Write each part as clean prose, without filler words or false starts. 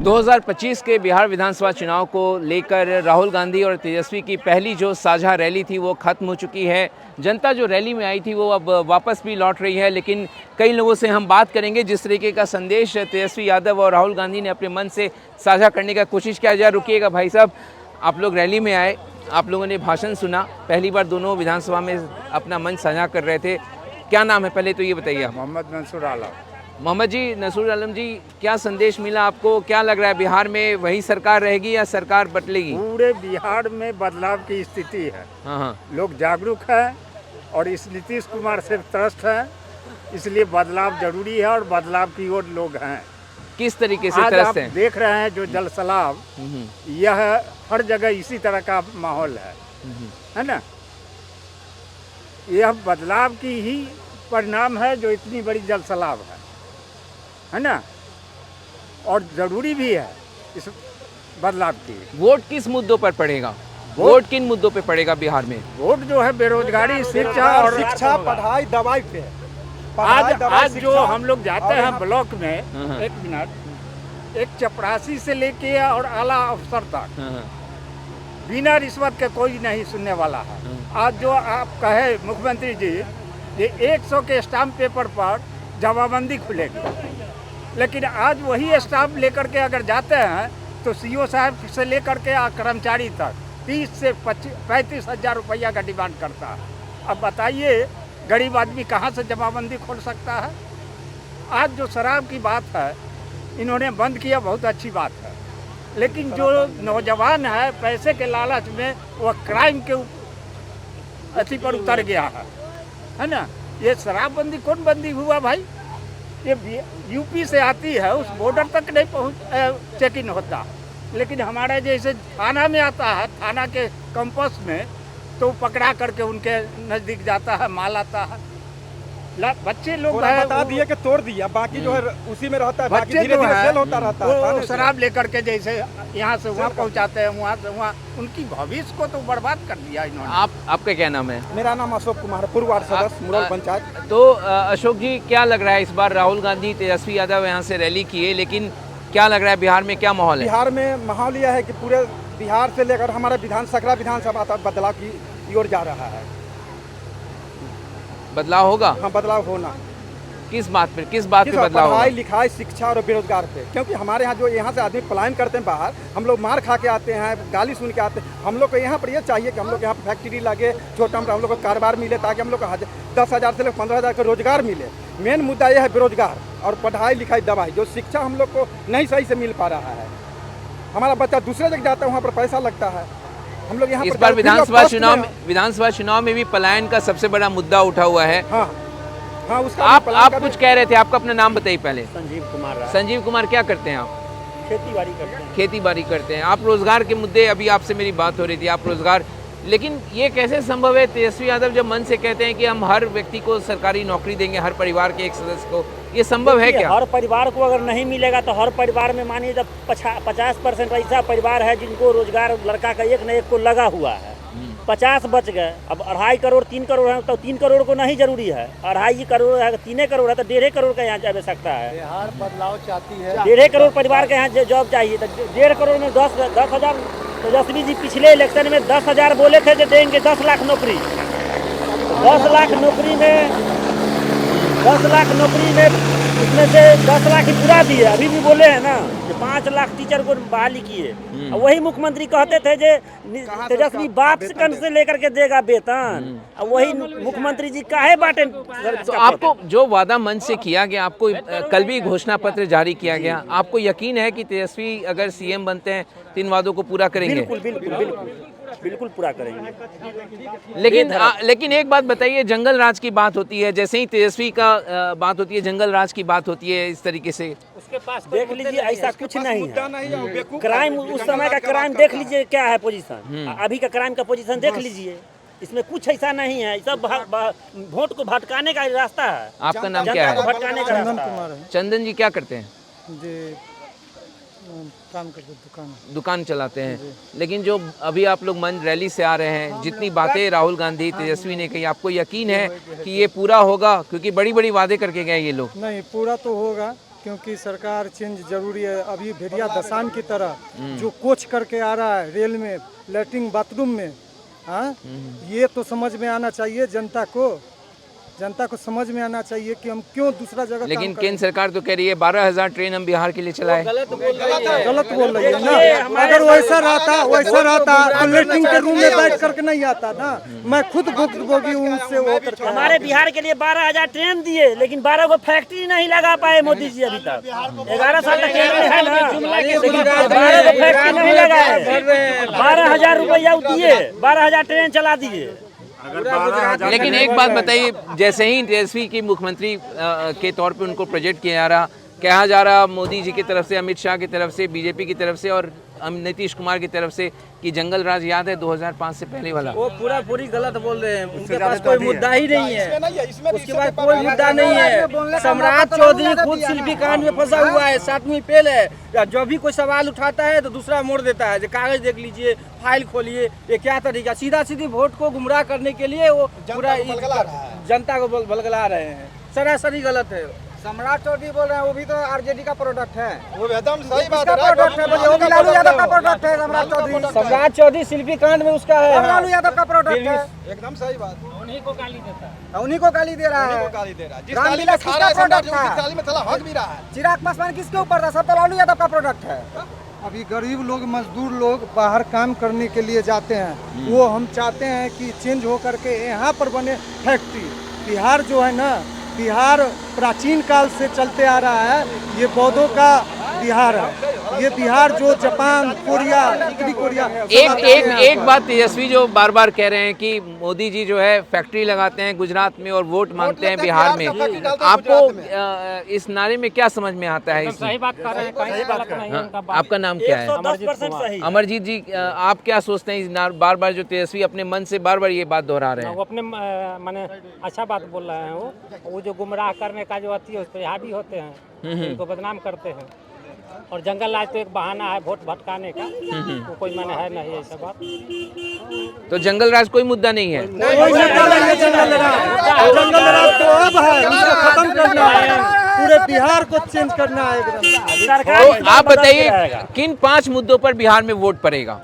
2025 के बिहार विधानसभा चुनाव को लेकर राहुल गांधी और तेजस्वी की पहली जो साझा रैली थी वो ख़त्म हो चुकी है। जनता जो रैली में आई थी वो अब वापस भी लौट रही है, लेकिन कई लोगों से हम बात करेंगे जिस तरीके का संदेश तेजस्वी यादव और राहुल गांधी ने अपने मन से साझा करने का कोशिश किया। जरा रुकिएगा भाई साहब, आप लोग रैली में आए, आप लोगों ने भाषण सुना, पहली बार दोनों विधानसभा में अपना मन साझा कर रहे थे। क्या नाम है पहले तो ये बताइए। मोहम्मद मंसूर आलम। मोहम्मद जी, नसूर आलम जी, क्या संदेश मिला आपको? क्या लग रहा है बिहार में वही सरकार रहेगी या सरकार बदलेगी? पूरे बिहार में बदलाव की स्थिति है। हाँ, लोग जागरूक हैं और इस नीतीश कुमार से त्रस्त हैं, इसलिए बदलाव जरूरी है और बदलाव की ओर लोग हैं। किस तरीके से आज त्रस्त आप हैं? देख रहे हैं जो जल सैलाब, यह हर जगह इसी तरह का माहौल है ना। यह बदलाव की ही परिणाम है जो इतनी बड़ी जल सैलाब है ना, और ज़रूरी भी है इस बदलाव की। वोट किस मुद्दों पर पड़ेगा? वोट किन मुद्दों पे पड़ेगा बिहार में? वोट जो है बेरोजगारी, शिक्षा, पढ़ाई, दवाई पे। आज जो हम लोग जाते हैं ब्लॉक में, एक मिनट, एक चपरासी से लेके और आला अफसर तक बिना रिश्वत के कोई नहीं सुनने वाला है। आज जो आप कहे मुख्यमंत्री जी, ये 100 के स्टाम्प पेपर पर जमाबंदी खुलेगी, लेकिन आज वही स्टाफ लेकर के अगर जाते हैं तो सीओ साहब से लेकर के कर्मचारी तक 30 से 35 हज़ार रुपया का डिमांड करता है। अब बताइए गरीब आदमी कहाँ से जमाबंदी खोल सकता है? आज जो शराब की बात है इन्होंने बंद किया, बहुत अच्छी बात है, लेकिन जो नौजवान है पैसे के लालच में वह क्राइम के अति पर उतर गया है ना। ये शराबबंदी कौन बंदी हुआ भाई? ये यूपी से आती है, उस बॉर्डर तक नहीं पहुँच चेक इन होता, लेकिन हमारे जैसे थाना में आता है, थाना के कैंपस में, तो पकड़ा करके उनके नज़दीक जाता है, माल आता है। बच्चे लोग बता दिए कि तोड़ दिया, बाकी जो है उसी में रहता है, बाकी धीरे-धीरे सेल होता रहता है। वो शराब लेकर के जैसे यहाँ से वहाँ पहुँचाते हैं, वहाँ से वहाँ, उनकी भविष्य को तो बर्बाद कर दिया इन्होंने। आपका क्या नाम है? मेरा नाम अशोक कुमार है, पूर्व वार्ड सदस्य मुरौल पंचायत। तो अशोक जी, क्या लग रहा है इस बार राहुल गांधी तेजस्वी यादव यहाँ से रैली किए, लेकिन क्या लग रहा है बिहार में क्या माहौल है? बिहार में माहौल यह है कि पूरे बिहार से लेकर हमारा सकरा विधानसभा तक बदलाव की ओर जा रहा है। बदलाव होगा? हाँ, बदलाव होना। किस बात पे बदलाव होगा? पढ़ाई लिखाई, शिक्षा और बेरोजगार पे। क्योंकि हमारे यहाँ जो यहाँ से आदमी पलायन करते हैं बाहर, हम लोग मार खा के आते हैं, गाली सुन के आते हैं। हम लोग को यहाँ पर ये चाहिए कि हम लोग यहाँ पर फैक्ट्री लगे, छोटा मोटा हम लोग को कारोबार मिले, ताकि हम लोग को 10,000 से लेकर 15,000 का रोजगार मिले। मेन मुद्दा यह है बेरोजगार और पढ़ाई लिखाई, दवाई। जो शिक्षा हम लोग को नहीं सही से मिल पा रहा है। हमारा बच्चा दूसरे जगह जाता है, वहाँ पर पैसा लगता है। हम लोग यहाँ इस बार विधानसभा चुनाव में भी पलायन का सबसे बड़ा मुद्दा उठा हुआ है। हाँ, उसका आप कुछ कह रहे थे, आपका अपना नाम बताइए पहले। संजीव कुमार। संजीव कुमार, क्या करते हैं आप? खेती करते हैं। खेती बाड़ी करते हैं। आप रोजगार के मुद्दे, अभी आपसे मेरी बात हो रही थी, आप रोजगार, लेकिन ये कैसे संभव है? तेजस्वी यादव जब मन से कहते हैं कि हम हर व्यक्ति को सरकारी नौकरी देंगे, हर परिवार के एक सदस्य को, ये संभव है क्या? हर परिवार को अगर नहीं मिलेगा तो हर परिवार में मानिए जब 50% ऐसा परिवार है जिनको रोजगार लड़का का एक न एक को लगा हुआ है, 50 बच गए। अब 2.5 करोड़ 3 करोड़ है तो 3 करोड़ को नहीं जरूरी है, 2.5 करोड़ है, 3 करोड़ है तो 1.5 करोड़ का यहाँ जा सकता है। बिहार बदलाव चाहती है, 1.5 करोड़ परिवार के यहाँ जॉब चाहिए, तो 1.5 करोड़ में 10,000। तेजस्वी जी पिछले इलेक्शन में 10,000 बोले थे कि देंगे 10 लाख नौकरी। 10 लाख नौकरी में उसमें से 10 लाख ही पूरा दिए। अभी भी बोले हैं ना कि 5 लाख टीचर को बहाली किए। वही मुख्यमंत्री कहते थे जे तेजस्वी बाप से लेकर के देगा वेतन, और वही मुख्यमंत्री जी काहे बांटे? तो आपको जो वादा मन से किया गया, आपको कल भी घोषणा पत्र जारी किया गया, आपको यकीन है कि तेजस्वी अगर सीएम बनते हैं तो इन वादों को पूरा करेंगे? बिल्कुल पूरा करेंगे। लेकिन एक बात बताइए, जंगल राज की बात होती है, जैसे ही तेजस्वी का बात होती है जंगल राज की बात होती है, इस तरीके से उसके पास देख लीजिए ऐसा कुछ नहीं है। क्राइम, उस समय का क्राइम देख लीजिए क्या है पोजीशन, अभी का क्राइम का पोजीशन देख लीजिए, इसमें कुछ ऐसा नहीं है। सब वोट को भटकाने का रास्ता है। आपका नाम क्या है? भटकाने का रास्ता। चंदन जी, क्या करते हैं? काम करते, दुकान चलाते हैं। लेकिन जो अभी आप लोग मन रैली से आ रहे हैं, जितनी बातें राहुल गांधी तेजस्वी ने कही, आपको यकीन है कि ये पूरा होगा? क्योंकि बड़ी बड़ी वादे करके गए ये लोग। नहीं, पूरा तो होगा, क्योंकि सरकार चेंज जरूरी है। अभी भेड़िया दसान की तरह जो कोच करके आ रहा है रेल में, लैट्रिन बाथरूम में, हाँ, ये तो समझ में आना चाहिए जनता को समझ में आना चाहिए कि हम क्यों दूसरा जगह लेकिन केंद्र सरकार तो कह रही है 12,000 ट्रेन हम बिहार के लिए चलाए। गलत बोल रही है ना। अगर वैसा रहता तो लेटरिन के रूम में बैठ करके नहीं आता ना। मैं खुद भुक्तभोगी हूँ उससे वो करके। हमारे बिहार के लिए 12,000 ट्रेन दिए, लेकिन 12 को फैक्ट्री नहीं लगा पाए मोदी जी अभी तक। 11 साल तक केंद्र है ना, लेकिन 12 को फैक्ट्री नहीं लगाए। 12,000 रुपया दिए, 12,000 ट्रेन चला दिए। लेकिन एक बात बताइए, जैसे ही तेजस्वी की मुख्यमंत्री के तौर पे उनको प्रोजेक्ट कहा जा रहा मोदी जी की तरफ से, अमित शाह की तरफ से, बीजेपी की तरफ से और नीतीश कुमार की तरफ से कि जंगल राज याद है 2005 से पहले वाला, वो पूरी गलत बोल रहे हैं। उनके पास कोई मुद्दा ही नहीं है, उसके बाद कोई मुद्दा नहीं है। सम्राट चौधरी खुद शिल्पी कांड में फंसा हुआ है, 7वीं फेल है। जो भी कोई सवाल उठाता है तो दूसरा मोड़ देता है। जो कागज देख लीजिए, फाइल खोलिए, ये क्या तरीका, सीधा सीधी वोट को गुमराह करने के लिए वो पूरा जनता को भलगला रहे हैं। सरासरी गलत है। सम्राट चौधरी बोल रहे हैं, वो भी तो आरजेडी का प्रोडक्ट है। वो एकदम सही बात है, प्रोडक्ट है, वो भी लालू यादव का प्रोडक्ट है। सम्राट चौधरी शिल्पी कांड में उसका है, लालू यादव का प्रोडक्ट है। एकदम सही बात। उन्हीं को गाली दे रहा है। जिस गाली में खा रहा है सम्राट, उसी गाली में थला हक भी रहा है। चिराग पासवान किसके ऊपर था? सब तो लालू यादव का प्रोडक्ट है। अभी गरीब लोग, मजदूर लोग बाहर काम करने के लिए जाते हैं, वो हम चाहते हैं कि चेंज हो करके यहाँ पर बने फैक्ट्री। बिहार जो है ना, बिहार प्राचीन काल से चलते आ रहा है। ये बौद्धों का बिहार है। ये बिहार जो जापान, कोरिया, उत्तरी कोरिया। एक बात तेजस्वी जो बार बार कह रहे हैं कि मोदी जी जो है फैक्ट्री लगाते हैं गुजरात में और वोट मांगते हैं बिहार में। आपको इस नारे में क्या समझ में आता है? सही बात कर रहे हैं, कहीं गलत नहीं है उनका बात। आपका नाम क्या है? 110% सही। अमरजीत जी, आप क्या सोचते हैं इस बार बार जो तेजस्वी अपने मन से बार बार ये बात दोहरा रहे हैं? वो अपने माने अच्छा बात बोल रहे हैं। वो जो गुमराह करने का जो अति है उस पर हावी होते हैं, उनको बदनाम करते हैं। और जंगल राज तो एक बहाना है वोट भटकाने का, वो कोई माने है नहीं ऐसा बात। तो जंगल राज कोई मुद्दा नहीं है। जंगल राज तो अब है, उसको खत्म करना है, पूरे बिहार को चेंज करना है एकदम। तो आप बताइए किन 5 मुद्दों पर बिहार में वोट पड़ेगा?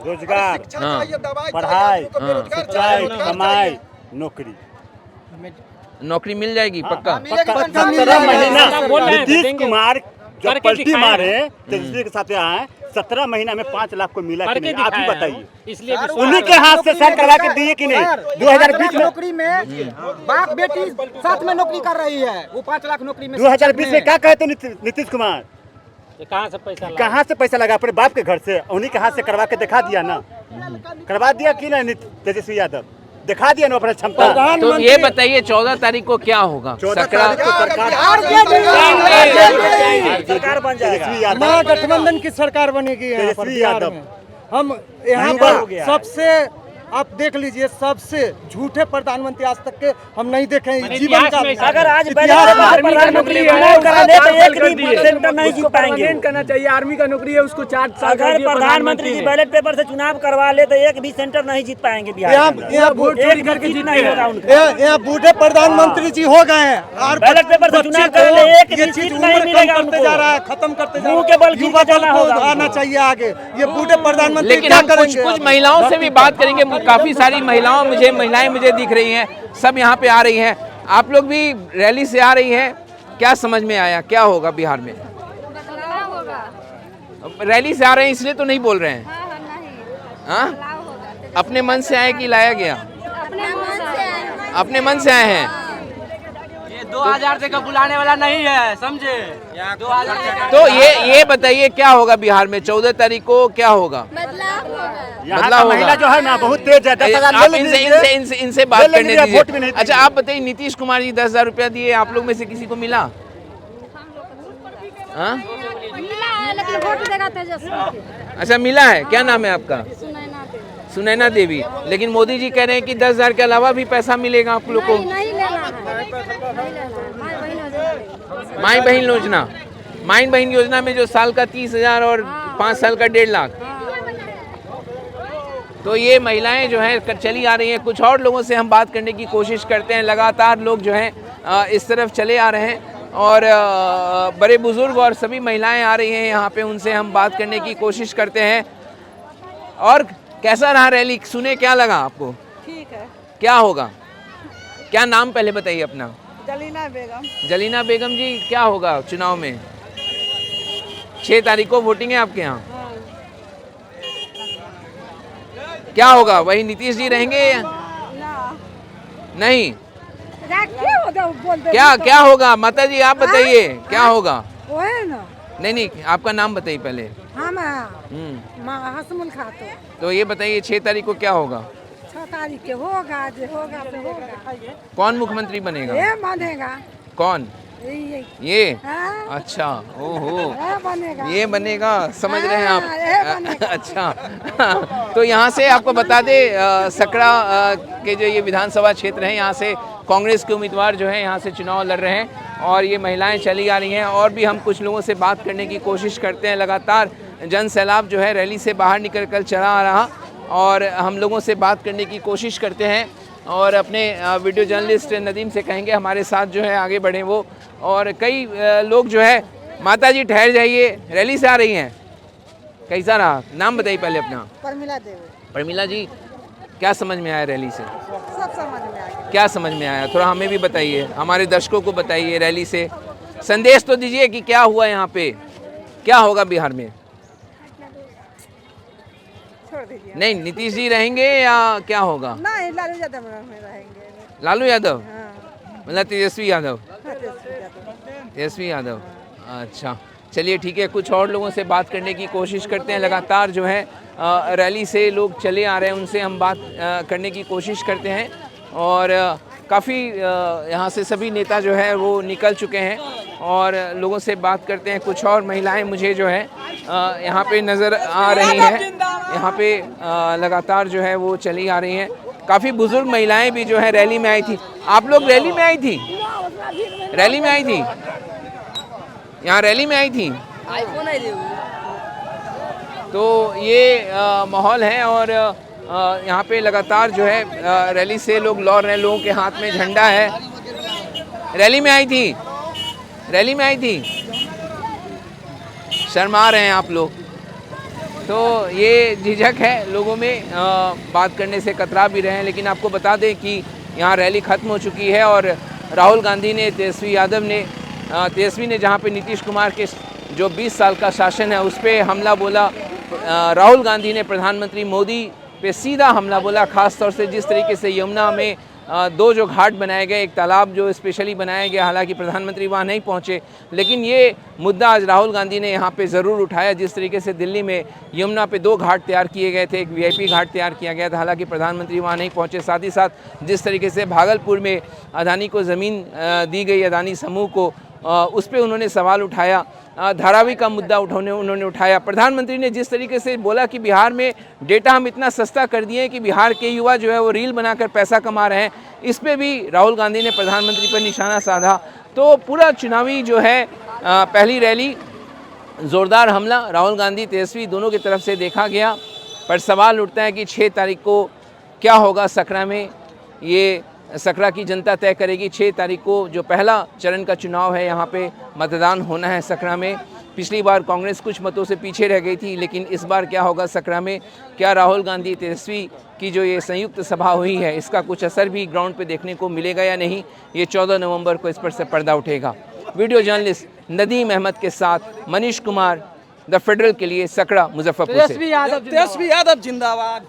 रोजगार, हाँ, पढ़ाई, सिंचाई, कमाई, नौकरी। नौकरी मिल जाएगी पक्का? 17 महीना नीतीश कुमार जब पलटी मारे तेजस्वी के साथ आए, 17 महीना में 5 लाख को मिला कि नहीं, आप ही बताइए। इसलिए उन्हीं के हाथ से साइन करवा के दिए कि नहीं? 2020 में नौकरी में बाप बेटी साथ में नौकरी कर रही है। वो 5 लाख नौकरी में 2020 में क्या कहते नीतीश कुमार? कहाँ से पैसा लगा? कहाँ से पैसा लगा? अपने बाप के घर से, उन्हीं के हाथ से करवा के दिखा दिया ना। करवा दिया कि नहीं तेजस्वी यादव? दिखा दिया ना अपना क्षमता। तो ये बताइए 14 तारीख को क्या होगा? 14 तारीख को सरकार बन जाएगा। महागठबंधन की सरकार बनेगी यहाँ पर बिहार में। हम यहाँ पर सबसे, आप देख लीजिए, सबसे झूठे प्रधानमंत्री आज तक के हम नहीं देखे जीवन का। अगर आज प्रधानमंत्री कराने तो एक भी सेंटर नहीं जीत पाएंगे। करना चाहिए, आर्मी का नौकरी है उसको 4 साल। अगर प्रधानमंत्री जी बैलेट पेपर से चुनाव करवा ले तो एक भी सेंटर नहीं जीत पाएंगे बिहार में। यहाँ वोट चोरी करके जीत नहीं होगा उनका। यहाँ बूढ़े प्रधानमंत्री जी हो गए हैं और बैलेट पेपर से चुनाव कर ले, एक भी सीट नहीं मिलेगा उनको। जा रहा है, खत्म करते जा मुंह रहा के बल है। गिर युवा के जाना दल होगा को आना चाहिए आगे। ये बूढ़े प्रधानमंत्री लेकिन क्या हम करेंगे? कुछ महिलाओं से भी बात करेंगे। काफी सारी महिलाएं मुझे दिख रही हैं, सब यहाँ पे आ रही हैं। आप लोग भी रैली से आ रही हैं, क्या समझ में आया क्या होगा बिहार में? बदलाव होगा। रैली से आ रहे हैं इसलिए तो नहीं बोल रहे हैं? हाँ, नहीं। हाँ, बदलाव होगा। अपने मन से आए कि लाया गया? अपने मन से आए। अपने मन से आए हैं। ये 2000 से का बुलाने वाला नहीं है, समझे? 2000 से तो ये बताइए क्या होगा बिहार में 14 तारीख को? क्या होगा? बदलाव होगा। यहाँ का महिला जो है ना बहुत तेज है। 10,000 आप ले इनसे बात करने वोट भी नहीं दीजिए। देंगे। अच्छा आप बताइए, नीतीश कुमार जी 10,000 रुपया दिए, आप लोग में से किसी को मिला? हाँ? मिला है लेकिन वोट देगा तेजस्वी के। अच्छा मिला है। क्या नाम है आपका? सुनैना देवी। सुनैना देवी। लेकिन मोदी जी कह रहे हैं कि 10,000 के अलावा भी पैसा मिलेगा आप लोग को। नहीं लेना है। नहीं लेना है। माई बहन योजना, माई बहन योजना में जो साल का 30,000 और 5 साल का 1.5 लाख। तो ये महिलाएं जो हैं चली आ रही हैं। कुछ और लोगों से हम बात करने की कोशिश करते हैं। लगातार लोग जो हैं इस तरफ चले आ रहे हैं। और बड़े बुजुर्ग और सभी महिलाएं आ रही हैं यहाँ पे, उनसे हम बात करने की कोशिश करते हैं। और कैसा रहा रैली, सुने क्या लगा आपको? ठीक है। क्या होगा? क्या नाम पहले बताइए अपना? जलीना बेगम। जलीना बेगम जी, क्या होगा चुनाव में? 6 तारीख को वोटिंग है आपके यहाँ। हाँ। क्या होगा, वही नीतीश जी रहेंगे या ना। नहीं? बोलते क्या क्या होगा माता जी, आप बताइए क्या होगा? वो है ना। नहीं, आपका नाम बताइए पहले। हम हसमुल खातो। तो ये बताइए 6 तारीख को क्या होगा? 6 तारीख के होगा, जो होगा तो होगा। कौन मुख्यमंत्री बनेगा? ये बनेगा। कौन? ये? हाँ? अच्छा, ओहो, ये बनेगा। ये बनेगा, समझ रहे हैं हाँ, ये आप? बनेगा। अच्छा। तो यहाँ से आपको बता दे, सकरा के जो ये विधानसभा क्षेत्र है, यहाँ से कांग्रेस के उम्मीदवार जो है यहाँ से चुनाव लड़ रहे हैं और ये महिलाएं चली आ रही हैं। और भी हम कुछ लोगों से बात करने की कोशिश करते हैं। लगातार जन सैलाब जो है रैली से बाहर निकल कर चला आ रहा और हम लोगों से बात करने की कोशिश करते हैं और अपने वीडियो जर्नलिस्ट नदीम से कहेंगे हमारे साथ जो है आगे बढ़ें वो। और कई लोग जो है, माता जी ठहर जाइए, रैली से आ रही हैं, कैसा रहा? नाम बताइए पहले अपना। परमिला देवी। परमिला जी, क्या समझ में आया रैली से? सब समझ में आ गया। क्या समझ में आया, थोड़ा हमें भी बताइए, हमारे दर्शकों को बताइए। रैली से संदेश तो दीजिए कि क्या हुआ यहाँ पे, क्या होगा बिहार में? छोड़ दीजिए। नहीं, नीतीश जी रहेंगे या क्या होगा? नहीं, लालू यादव में रहेंगे। लालू यादव, हाँ। मतलब तेजस्वी यादव? तेजस्वी यादव। तेजस्वी यादव, अच्छा, चलिए ठीक है। कुछ और लोगों से बात करने की कोशिश करते हैं। लगातार जो है रैली से लोग चले आ रहे हैं, उनसे हम बात करने की कोशिश करते हैं। और काफ़ी यहाँ से सभी नेता जो है वो निकल चुके हैं और लोगों से बात करते हैं। कुछ और महिलाएं मुझे जो है यहाँ पे नज़र आ रही हैं, यहाँ पे लगातार जो है वो चली आ रही हैं। काफ़ी बुजुर्ग महिलाएं भी जो है रैली में आई थी। आप लोग रैली में आई थी? रैली में आई थी? यहाँ रैली में आई थी? तो ये माहौल है और यहाँ पे लगातार जो है रैली से लोग लौट रहे हैं, लोगों के हाथ में झंडा है। रैली में आई थी? रैली में आई थी? शर्मा रहे हैं आप लोग, तो ये झिझक है लोगों में, बात करने से कतरा भी रहे हैं। लेकिन आपको बता दें कि यहाँ रैली ख़त्म हो चुकी है और राहुल गांधी ने, तेजस्वी ने जहाँ पे नीतीश कुमार के जो 20 साल का शासन है उस पर हमला बोला, राहुल गांधी ने प्रधानमंत्री मोदी पे सीधा हमला बोला। ख़ास तौर से जिस तरीके से यमुना में 2 जो घाट बनाए गए, एक तालाब जो स्पेशली बनाया गया, हालांकि प्रधानमंत्री वहां नहीं पहुंचे, लेकिन ये मुद्दा आज राहुल गांधी ने यहां पे ज़रूर उठाया। जिस तरीके से दिल्ली में यमुना पे 2 घाट तैयार किए गए थे, एक VIP घाट तैयार किया गया था, हालांकि प्रधानमंत्री वहां नहीं पहुंचे। साथ ही साथ जिस तरीके से भागलपुर में अदानी को ज़मीन दी गई, अदानी समूह को, उस पर उन्होंने सवाल उठाया। धारावी का मुद्दा उन्होंने उठाया। प्रधानमंत्री ने जिस तरीके से बोला कि बिहार में डेटा हम इतना सस्ता कर दिए कि बिहार के युवा जो है वो रील बनाकर पैसा कमा रहे हैं, इस पे भी राहुल गांधी ने प्रधानमंत्री पर निशाना साधा। तो पूरा चुनावी जो है पहली रैली ज़ोरदार हमला राहुल गांधी तेजस्वी दोनों की तरफ से देखा गया। पर सवाल उठता है कि 6 तारीख को क्या होगा सकरा में, ये सकरा की जनता तय करेगी। 6 तारीख को जो पहला चरण का चुनाव है, यहाँ पे मतदान होना है सकरा में। पिछली बार कांग्रेस कुछ मतों से पीछे रह गई थी, लेकिन इस बार क्या होगा सकरा में? क्या राहुल गांधी तेजस्वी की जो ये संयुक्त सभा हुई है, इसका कुछ असर भी ग्राउंड पे देखने को मिलेगा या नहीं? ये 14 नवंबर को इस पर से पर्दा उठेगा। वीडियो जर्नलिस्ट नदीम अहमद के साथ मनीष कुमार, द फेडरल के लिए, सकरा, मुजफ्फरपुर से। तेजस्वी यादव जिंदाबाद।